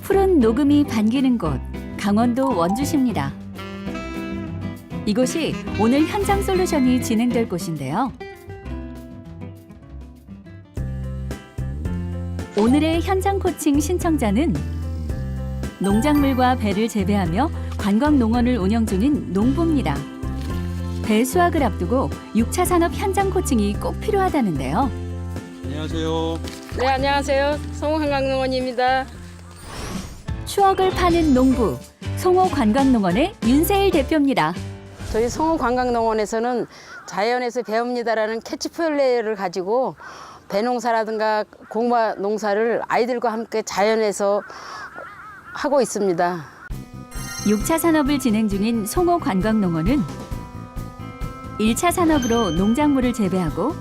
푸른 녹음이 반기는 곳, 강원도 원주시입니다. 이곳이 오늘 현장 솔루션이 진행될 곳인데요. 오늘의 현장 코칭 신청자는 농작물과 배를 재배하며 관광농원을 운영 중인 농부입니다. 배 수확을 앞두고 6차 산업 현장 코칭이 꼭 필요하다는데요. 안녕하세요. 네, 안녕하세요. 송호관광농원입니다. 추억을 파는 농부, 송호관광농원의 윤세일 대표입니다. 저희 송호관광농원에서는 자연에서 배웁니다라는 캐치플레이를 가지고 배농사라든가 고구마 농사를 아이들과 함께 자연에서 하고 있습니다. 6차 산업을 진행 중인 송호관광농원은 1차 산업으로 농작물을 재배하고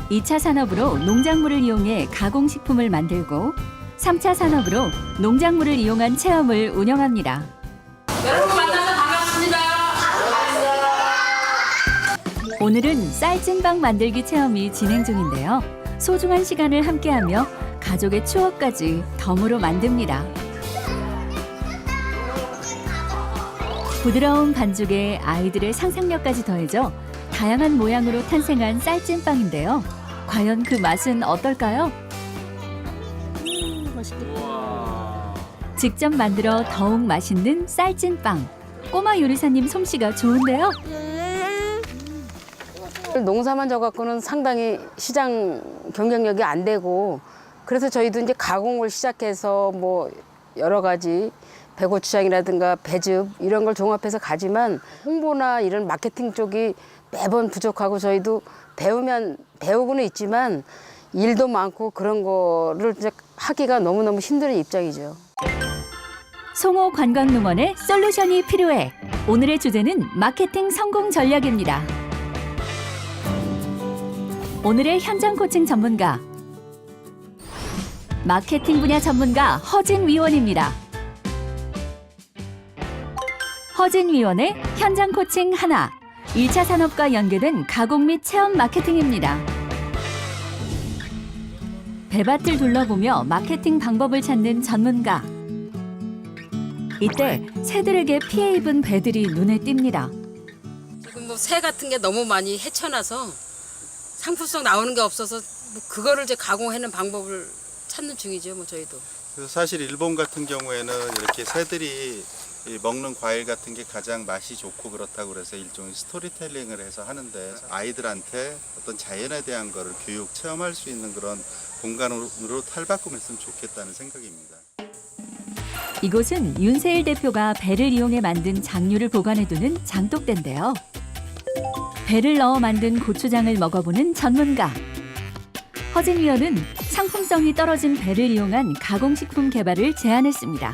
2차 산업으로 농작물을 이용해 가공식품을 만들고 3차 산업으로 농작물을 이용한 체험을 운영합니다. 여러분 만나서 반갑습니다. 오늘은 쌀찐빵 만들기 체험이 진행 중인데요. 소중한 시간을 함께하며 가족의 추억까지 덤으로 만듭니다. 부드러운 반죽에 아이들의 상상력까지 더해져 다양한 모양으로 탄생한 쌀찐빵인데요. 과연 그 맛은 어떨까요? 우와. 직접 만들어 더욱 맛있는 쌀찐빵. 꼬마 요리사님 솜씨가 좋은데요. 농사만 져갖고는 상당히 시장 경쟁력이 안 되고 그래서 저희도 이제 가공을 시작해서 뭐 여러 가지 배고추장이라든가 배즙 이런 걸 종합해서 가지만 홍보나 이런 마케팅 쪽이 매번 부족하고 저희도 배우고는 있지만 일도 많고 그런 거를 이제 하기가 너무너무 힘든 입장이죠. 송호관광농원의 솔루션이 필요해. 오늘의 주제는 마케팅 성공 전략입니다. 오늘의 현장 코칭 전문가, 마케팅 분야 전문가 허진 위원입니다. 허진 위원의 현장 코칭 하나, 1차 산업과 연계된 가공 및 체험 마케팅입니다. 배밭을 둘러보며 마케팅 방법을 찾는 전문가. 이때 새들에게 피해 입은 배들이 눈에 띕니다. 지금 뭐 새 같은 게 너무 많이 헤쳐나서 상품성 나오는 게 없어서 뭐 그거를 이제 가공하는 방법을 찾는 중이죠, 뭐 저희도. 그래서 사실 일본 같은 경우에는 이렇게 새들이 이 먹는 과일 같은 게 가장 맛이 좋고 그렇다고 그래서 일종의 스토리텔링을 해서 하는데 아이들한테 어떤 자연에 대한 거를 교육, 체험할 수 있는 그런 공간으로 탈바꿈했으면 좋겠다는 생각입니다. 이곳은 윤세일 대표가 배를 이용해 만든 장류를 보관해두는 장독대인데요. 배를 넣어 만든 고추장을 먹어보는 전문가. 허진 위원은 상품성이 떨어진 배를 이용한 가공식품 개발을 제안했습니다.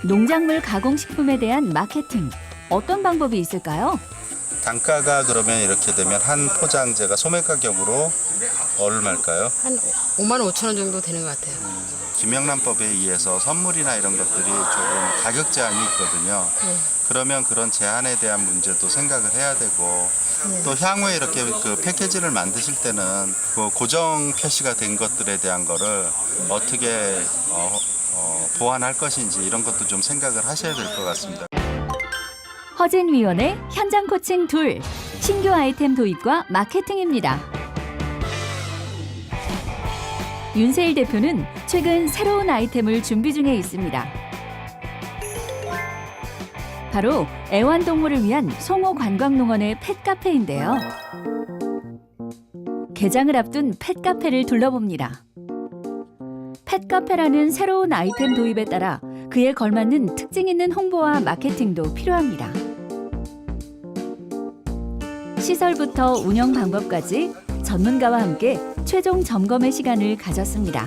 농작물 가공식품에 대한 마케팅, 어떤 방법이 있을까요? 단가가 그러면 이렇게 되면 한 포장재가 소매 가격으로 얼마일까요? 한 5만 5천 원 정도 되는 것 같아요. 김영란법에 의해서 선물이나 이런 것들이 조금 가격 제한이 있거든요. 그러면 그런 제한에 대한 문제도 생각을 해야 되고 또 향후에 이렇게 그 패키지를 만드실 때는 그 고정 표시가 된 것들에 대한 거를 어떻게 보완할 것인지 이런 것도 좀 생각을 하셔야 될 것 같습니다. 허진 위원의 현장 코칭 둘, 신규 아이템 도입과 마케팅입니다. 윤세일 대표는 최근 새로운 아이템을 준비 중에 있습니다. 바로 애완동물을 위한 송호관광농원의 펫카페인데요. 개장을 앞둔 펫카페를 둘러봅니다. 펫카페라는 새로운 아이템 도입에 따라 그에 걸맞는 특징 있는 홍보와 마케팅도 필요합니다. 시설부터 운영 방법까지 전문가와 함께 최종 점검의 시간을 가졌습니다.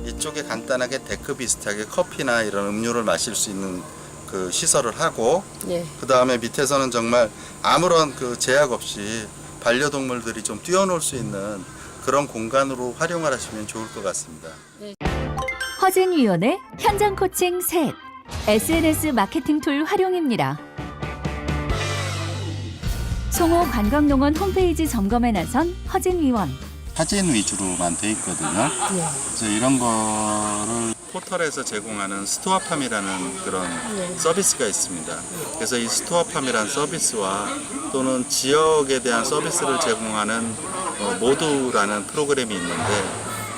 이쪽에 간단하게 데크 비슷하게 커피나 이런 음료를 마실 수 있는 그 시설을 하고 예. 그 다음에 밑에서는 정말 아무런 그 제약 없이 반려동물들이 좀 뛰어놀 수 있는 그런 공간으로 활용을 하시면 좋을 것 같습니다. 허진 위원의 현장 코칭 셋, SNS 마케팅 툴 활용입니다. 송호관광농원 홈페이지 점검에 나선 허진 위원. 사진 위주로만 돼 있거든요. 그래서 이런 거를 포털에서 제공하는 스토어팜이라는 그런 서비스가 있습니다. 그래서 이 스토어팜이라는 서비스와 또는 지역에 대한 서비스를 제공하는 모두라는 프로그램이 있는데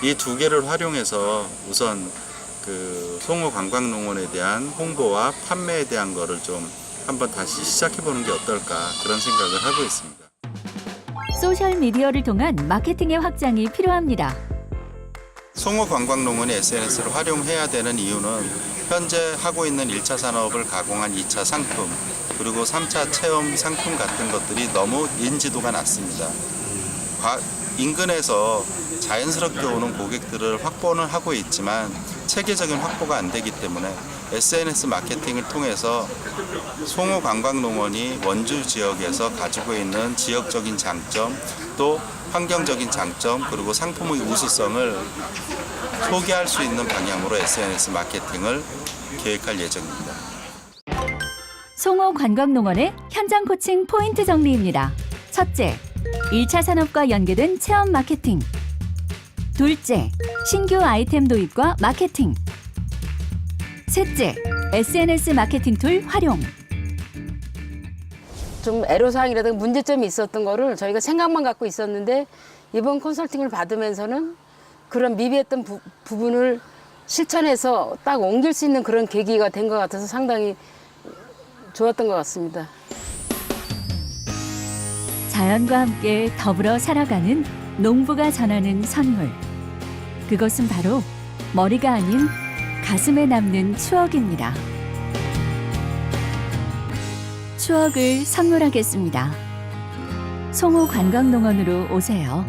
이 두 개를 활용해서 우선 그 송호 관광농원에 대한 홍보와 판매에 대한 거를 좀 한번 다시 시작해 보는 게 어떨까 그런 생각을 하고 있습니다. 소셜 미디어를 통한 마케팅의 확장이 필요합니다. 송호 관광농원이 SNS를 활용해야 되는 이유는 현재 하고 있는 1차 산업을 가공한 2차 상품 그리고 3차 체험 상품 같은 것들이 너무 인지도가 낮습니다. 인근에서 자연스럽게 오는 고객들을 확보는 하고 있지만 체계적인 확보가 안 되기 때문에 SNS 마케팅을 통해서 송호 관광농원이 원주 지역에서 가지고 있는 지역적인 장점 또 환경적인 장점 그리고 상품의 우수성을 소개할 수 있는 방향으로 SNS 마케팅을 계획할 예정입니다. 송호 관광농원의 현장 코칭 포인트 정리입니다. 첫째, 1차 산업과 연계된 체험 마케팅. 둘째, 신규 아이템 도입과 마케팅. 셋째, SNS 마케팅 툴 활용. 좀 애로사항이라든가 문제점이 있었던 거를 저희가 생각만 갖고 있었는데 이번 컨설팅을 받으면서는 그런 미비했던 부분을 실천해서 딱 옮길 수 있는 그런 계기가 된 것 같아서 상당히 좋았던 것 같습니다. 자연과 함께 더불어 살아가는 농부가 전하는 선물. 그것은 바로 머리가 아닌 가슴에 남는 추억입니다. 추억을 선물하겠습니다. 송호 관광농원으로 오세요.